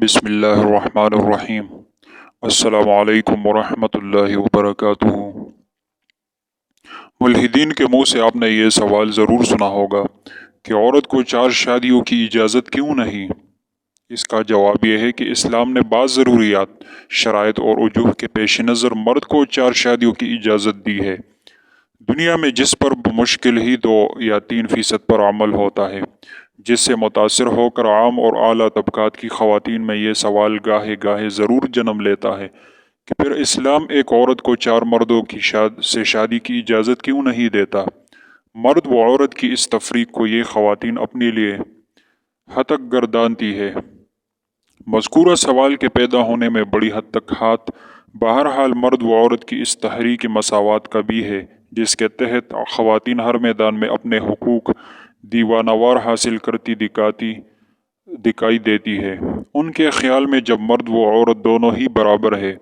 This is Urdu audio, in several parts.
بسم اللہ الرحمن الرحیم۔ السلام علیکم ورحمۃ اللہ وبرکاتہ۔ ملحدین کے منہ سے آپ نے یہ سوال ضرور سنا ہوگا کہ عورت کو 4 شادیوں کی اجازت کیوں نہیں؟ اس کا جواب یہ ہے کہ اسلام نے بعض ضروریات، شرائط اور وجوہ کے پیش نظر مرد کو 4 شادیوں کی اجازت دی ہے۔ دنیا میں جس پر بمشکل ہی 2 یا 3% پر عمل ہوتا ہے، جس سے متاثر ہو کر عام اور اعلیٰ طبقات کی خواتین میں یہ سوال گاہے گاہے ضرور جنم لیتا ہے کہ پھر اسلام ایک عورت کو 4 مردوں کی سے شادی کی اجازت کیوں نہیں دیتا؟ مرد و عورت کی اس تفریق کو یہ خواتین اپنے لیے ہتک گردانتی ہے۔ مذکورہ سوال کے پیدا ہونے میں بڑی حد تک ہاتھ بہرحال مرد و عورت کی اس تحریک مساوات کا بھی ہے، جس کے تحت خواتین ہر میدان میں اپنے حقوق دیوانہ وار حاصل کرتی دکھائی دیتی ہے۔ ان کے خیال میں جب مرد و عورت دونوں ہی برابر ہے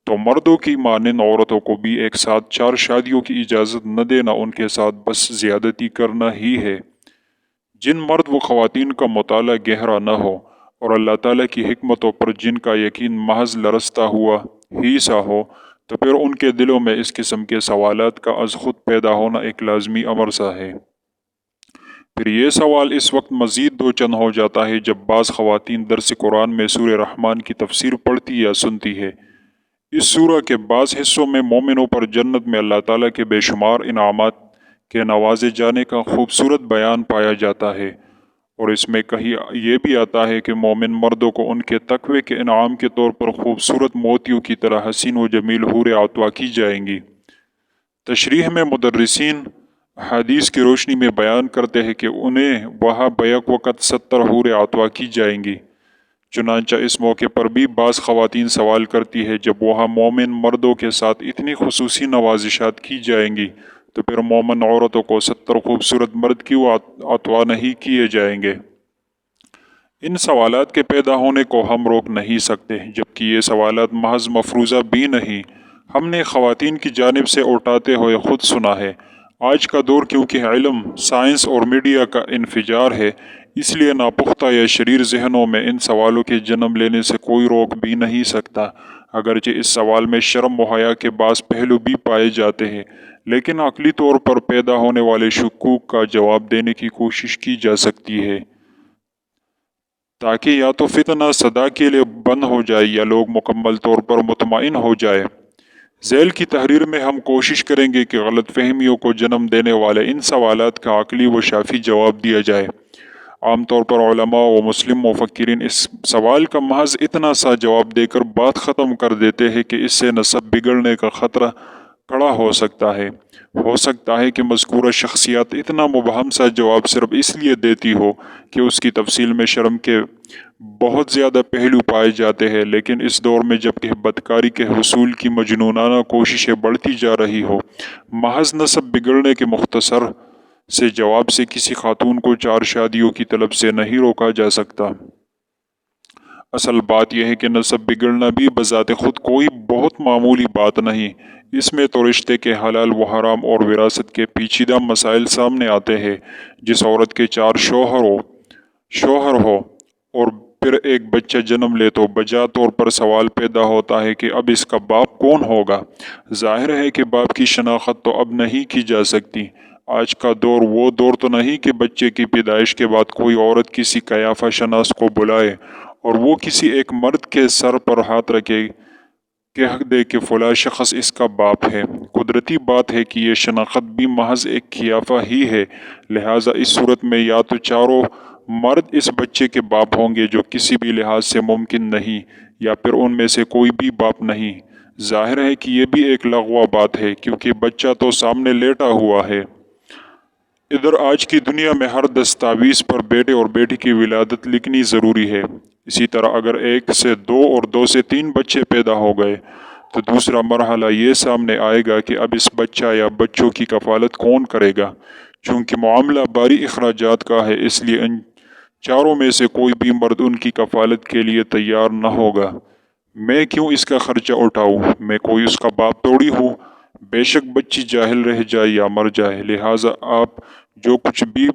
تو مردوں کی مانند عورتوں کو بھی ایک ساتھ 4 شادیوں کی اجازت نہ دینا ان کے ساتھ بس زیادتی کرنا ہی ہے۔ جن مرد و خواتین کا مطالعہ گہرا نہ ہو اور اللہ تعالیٰ کی حکمتوں پر جن کا یقین محض لرزتا ہوا ہی سا ہو، تو پھر ان کے دلوں میں اس قسم کے سوالات کا از خود پیدا ہونا ایک لازمی امر سا ہے۔ پھر یہ سوال اس وقت مزید دوچن ہو جاتا ہے جب بعض خواتین درس قرآن میں سورہ رحمان کی تفسیر پڑھتی یا سنتی ہے۔ اس سورہ کے بعض حصوں میں مومنوں پر جنت میں اللہ تعالیٰ کے بے شمار انعامات کے نوازے جانے کا خوبصورت بیان پایا جاتا ہے، اور اس میں کہیں یہ بھی آتا ہے کہ مومن مردوں کو ان کے تقوی کے انعام کے طور پر خوبصورت موتیوں کی طرح حسین و جمیل حوریں عطا کی جائیں گی۔ تشریح میں مدرسین حدیث کی روشنی میں بیان کرتے ہیں کہ انہیں وہاں بیک وقت 70 حوریں عطا کی جائیں گی۔ چنانچہ اس موقع پر بھی بعض خواتین سوال کرتی ہے، جب وہاں مومن مردوں کے ساتھ اتنی خصوصی نوازشات کی جائیں گی تو پھر مومن عورتوں کو 70 خوبصورت مرد کیوں عطا نہیں کیے جائیں گے؟ ان سوالات کے پیدا ہونے کو ہم روک نہیں سکتے، جبکہ یہ سوالات محض مفروضہ بھی نہیں، ہم نے خواتین کی جانب سے اٹھاتے ہوئے خود سنا ہے۔ آج کا دور کیونکہ علم، سائنس اور میڈیا کا انفجار ہے، اس لیے ناپختہ یا شریر ذہنوں میں ان سوالوں کے جنم لینے سے کوئی روک بھی نہیں سکتا۔ اگرچہ اس سوال میں شرم و حیا کے بعض پہلو بھی پائے جاتے ہیں، لیکن عقلی طور پر پیدا ہونے والے شکوک کا جواب دینے کی کوشش کی جا سکتی ہے، تاکہ یا تو فتنہ سدا کے لیے بند ہو جائے یا لوگ مکمل طور پر مطمئن ہو جائے۔ ذیل کی تحریر میں ہم کوشش کریں گے کہ غلط فہمیوں کو جنم دینے والے ان سوالات کا عقلی و شافی جواب دیا جائے۔ عام طور پر علماء و مسلم مفکرین اس سوال کا محض اتنا سا جواب دے کر بات ختم کر دیتے ہیں کہ اس سے نسب بگڑنے کا خطرہ کھڑا ہو سکتا ہے کہ مذکورہ شخصیات اتنا مبہم سا جواب صرف اس لیے دیتی ہو کہ اس کی تفصیل میں شرم کے بہت زیادہ پہلو پائے جاتے ہیں، لیکن اس دور میں جبکہ بدکاری کے حصول کی مجنونانہ کوششیں بڑھتی جا رہی ہو، محض نسب بگڑنے کے مختصر سے جواب سے کسی خاتون کو 4 شادیوں کی طلب سے نہیں روکا جا سکتا۔ اصل بات یہ ہے کہ نسب بگڑنا بھی بذات خود کوئی بہت معمولی بات نہیں، اس میں تو رشتے کے حلال و حرام اور وراثت کے پیچیدہ مسائل سامنے آتے ہیں۔ جس عورت کے 4 شوہر ہو اور پھر ایک بچہ جنم لے تو بجا طور پر سوال پیدا ہوتا ہے کہ اب اس کا باپ کون ہوگا؟ ظاہر ہے کہ باپ کی شناخت تو اب نہیں کی جا سکتی۔ آج کا دور وہ دور تو نہیں کہ بچے کی پیدائش کے بعد کوئی عورت کسی قیافہ شناس کو بلائے اور وہ کسی ایک مرد کے سر پر ہاتھ رکھے کہہ دے کہ فلاں شخص اس کا باپ ہے۔ قدرتی بات ہے کہ یہ شناخت بھی محض ایک قیافہ ہی ہے، لہٰذا اس صورت میں یا تو چاروں مرد اس بچے کے باپ ہوں گے جو کسی بھی لحاظ سے ممکن نہیں، یا پھر ان میں سے کوئی بھی باپ نہیں۔ ظاہر ہے کہ یہ بھی ایک لغو بات ہے، کیونکہ بچہ تو سامنے لیٹا ہوا ہے۔ ادھر آج کی دنیا میں ہر دستاویز پر بیٹے اور بیٹی کی ولادت لکھنی ضروری ہے۔ اسی طرح اگر 1 سے 2 اور 2 سے 3 بچے پیدا ہو گئے تو دوسرا مرحلہ یہ سامنے آئے گا کہ اب اس بچہ یا بچوں کی کفالت کون کرے گا؟ چونکہ معاملہ بھاری اخراجات کا ہے، اس لیے ان چاروں میں سے کوئی بھی مرد ان کی کفالت کے لیے تیار نہ ہوگا۔ میں کیوں اس کا خرچہ اٹھاؤں؟ میں کوئی اس کا باپ تھوڑی ہوں۔ بے شک بچی جاہل رہ جائے یا مر جائے، لہٰذا آپ جو کچھ بھی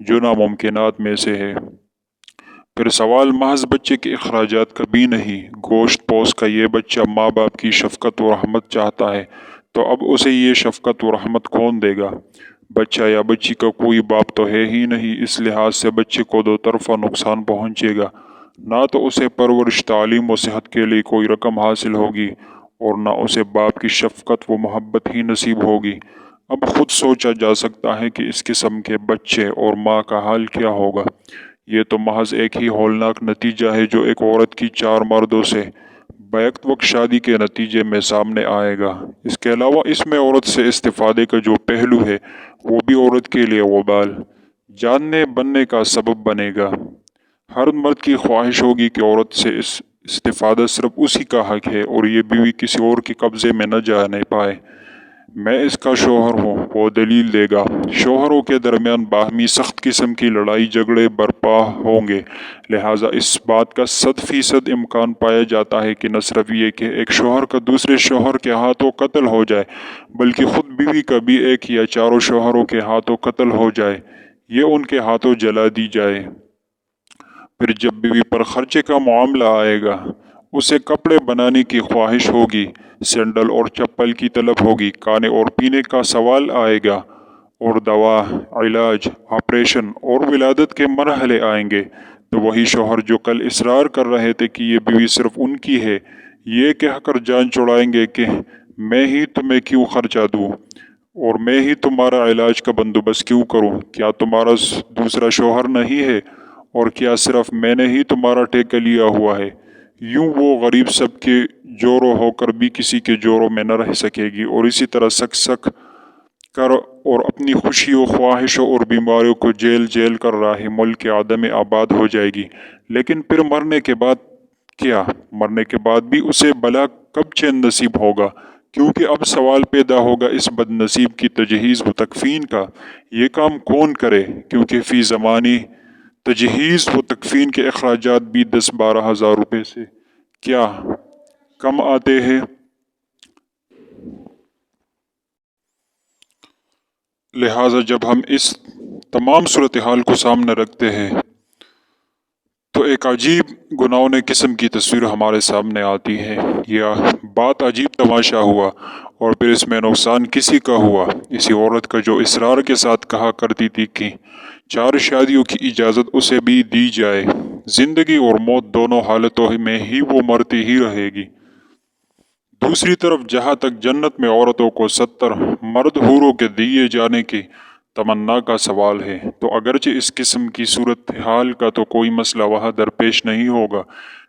جو ناممکنات میں سے ہے۔ پھر سوال محض بچے کے اخراجات کا بھی نہیں، گوشت پوش کا یہ بچہ ماں باپ کی شفقت و رحمت چاہتا ہے تو اب اسے یہ شفقت و رحمت کون دے گا؟ بچہ یا بچی کا کوئی باپ تو ہے ہی نہیں، اس لحاظ سے بچے کو دو طرفہ نقصان پہنچے گا، نہ تو اسے پرورش، تعلیم و صحت کے لیے کوئی رقم حاصل ہوگی اور نہ اسے باپ کی شفقت و محبت ہی نصیب ہوگی۔ اب خود سوچا جا سکتا ہے کہ اس قسم کے بچے اور ماں کا حال کیا ہوگا۔ یہ تو محض ایک ہی ہولناک نتیجہ ہے جو ایک عورت کی 4 مردوں سے بیک وقت شادی کے نتیجے میں سامنے آئے گا۔ اس کے علاوہ اس میں عورت سے استفادے کا جو پہلو ہے وہ بھی عورت کے لیے وبال، جاننے بننے کا سبب بنے گا۔ ہر مرد کی خواہش ہوگی کہ عورت سے استفادہ صرف اسی کا حق ہے اور یہ بیوی کسی اور کے قبضے میں نہ جانے پائے۔ میں اس کا شوہر ہوں، وہ دلیل دے گا۔ شوہروں کے درمیان باہمی سخت قسم کی لڑائی جھگڑے برپا ہوں گے، لہٰذا اس بات کا 100% امکان پایا جاتا ہے کہ نہ صرف یہ کہ ایک شوہر کا دوسرے شوہر کے ہاتھوں قتل ہو جائے بلکہ خود بیوی کا بھی ایک یا چاروں شوہروں کے ہاتھوں قتل ہو جائے، یہ ان کے ہاتھوں جلا دی جائے۔ پھر جب بیوی پر خرچے کا معاملہ آئے گا، اسے کپڑے بنانے کی خواہش ہوگی، سینڈل اور چپل کی طلب ہوگی، کھانے اور پینے کا سوال آئے گا اور دوا، علاج، آپریشن اور ولادت کے مرحلے آئیں گے، تو وہی شوہر جو کل اصرار کر رہے تھے کہ یہ بیوی صرف ان کی ہے، یہ کہہ کر جان چھڑائیں گے کہ میں ہی تمہیں کیوں خرچہ دوں اور میں ہی تمہارا علاج کا بندوبست کیوں کروں؟ کیا تمہارا دوسرا شوہر نہیں ہے اور کیا صرف میں نے ہی تمہارا ٹیکہ لیا ہوا ہے؟ یوں وہ غریب سب کے جورو ہو کر بھی کسی کے جورو میں نہ رہ سکے گی اور اسی طرح سک سک کر اور اپنی خوشیوں، خواہشوں اور بیماریوں کو جیل جیل کر راہ ملک آدم آباد ہو جائے گی۔ لیکن پھر مرنے کے بعد کیا؟ مرنے کے بعد بھی اسے بھلا کب چین نصیب ہوگا؟ کیونکہ اب سوال پیدا ہوگا اس بد نصیب کی تجہیز و تکفین کا۔ یہ کام کون کرے؟ کیونکہ فی زمانی تجہیز و تکفین کے اخراجات بھی 10-12 ہزار روپے سے کیا کم آتے ہیں؟ لہٰذا جب ہم اس تمام صورتحال کو سامنے رکھتے ہیں تو ایک عجیب گناؤنے قسم کی تصویر ہمارے سامنے آتی ہے۔ یہ بات عجیب تماشا ہوا اور پھر اس میں نقصان کسی کا ہوا؟ اسی عورت کا جو اصرار کے ساتھ کہا کرتی تھی کہ 4 شادیوں کی اجازت اسے بھی دی جائے، زندگی اور موت دونوں حالتوں میں ہی وہ مرتی ہی رہے گی۔ دوسری طرف جہاں تک جنت میں عورتوں کو 70 مرد حوروں کے دیے جانے کی تمنا کا سوال ہے تو اگرچہ اس قسم کی صورتحال کا تو کوئی مسئلہ وہاں درپیش نہیں ہوگا،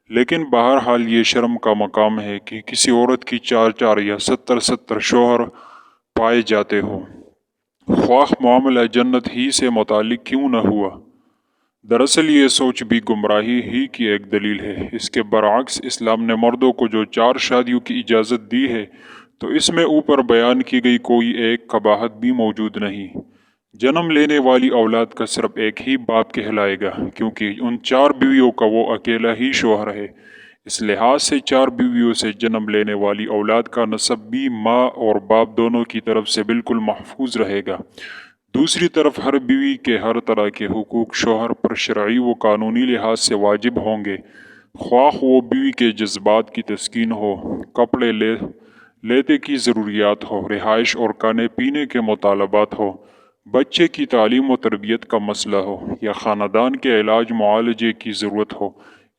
لیکن بہرحال یہ شرم کا مقام ہے کہ کسی عورت کی 4 یا 70 شوہر پائے جاتے ہوں، خواہ معاملہ جنت ہی سے متعلق کیوں نہ ہوا۔ دراصل یہ سوچ بھی گمراہی ہی کی ایک دلیل ہے۔ اس کے برعکس اسلام نے مردوں کو جو 4 شادیوں کی اجازت دی ہے تو اس میں اوپر بیان کی گئی کوئی ایک قباحت بھی موجود نہیں۔ جنم لینے والی اولاد کا صرف ایک ہی باپ کہلائے گا کیونکہ ان 4 بیویوں کا وہ اکیلا ہی شوہر ہے۔ اس لحاظ سے 4 بیویوں سے جنم لینے والی اولاد کا نسب بھی ماں اور باپ دونوں کی طرف سے بالکل محفوظ رہے گا۔ دوسری طرف ہر بیوی کے ہر طرح کے حقوق شوہر پر شرعی و قانونی لحاظ سے واجب ہوں گے، خواہ وہ بیوی کے جذبات کی تسکین ہو، کپڑے لیتے کی ضروریات ہو، رہائش اور کھانے پینے کے مطالبات ہو، بچے کی تعلیم و تربیت کا مسئلہ ہو یا خاندان کے علاج معالجے کی ضرورت ہو،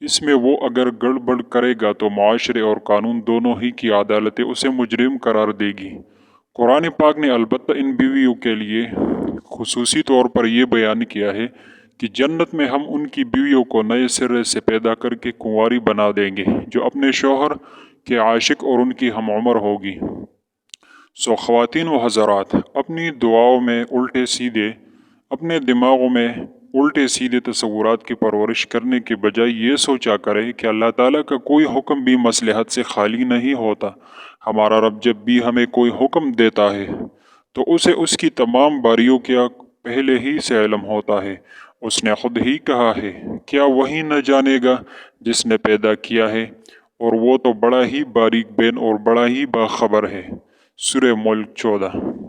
اس میں وہ اگر گڑبڑ کرے گا تو معاشرے اور قانون دونوں ہی کی عدالتیں اسے مجرم قرار دے گی۔ قرآن پاک نے البتہ ان بیویوں کے لیے خصوصی طور پر یہ بیان کیا ہے کہ جنت میں ہم ان کی بیویوں کو نئے سرے سے پیدا کر کے کنواری بنا دیں گے جو اپنے شوہر کے عاشق اور ان کی ہم عمر ہوگی۔ سو خواتین و حضرات، اپنی دعاؤں میں اپنے دماغوں میں الٹے سیدھے تصورات کی پرورش کرنے کے بجائے یہ سوچا کریں کہ اللہ تعالیٰ کا کوئی حکم بھی مصلحت سے خالی نہیں ہوتا۔ ہمارا رب جب بھی ہمیں کوئی حکم دیتا ہے تو اسے اس کی تمام باریوں کا پہلے ہی سے علم ہوتا ہے۔ اس نے خود ہی کہا ہے، کیا وہی نہ جانے گا جس نے پیدا کیا ہے، اور وہ تو بڑا ہی باریک بین اور بڑا ہی باخبر ہے۔ سورہ ملک 14۔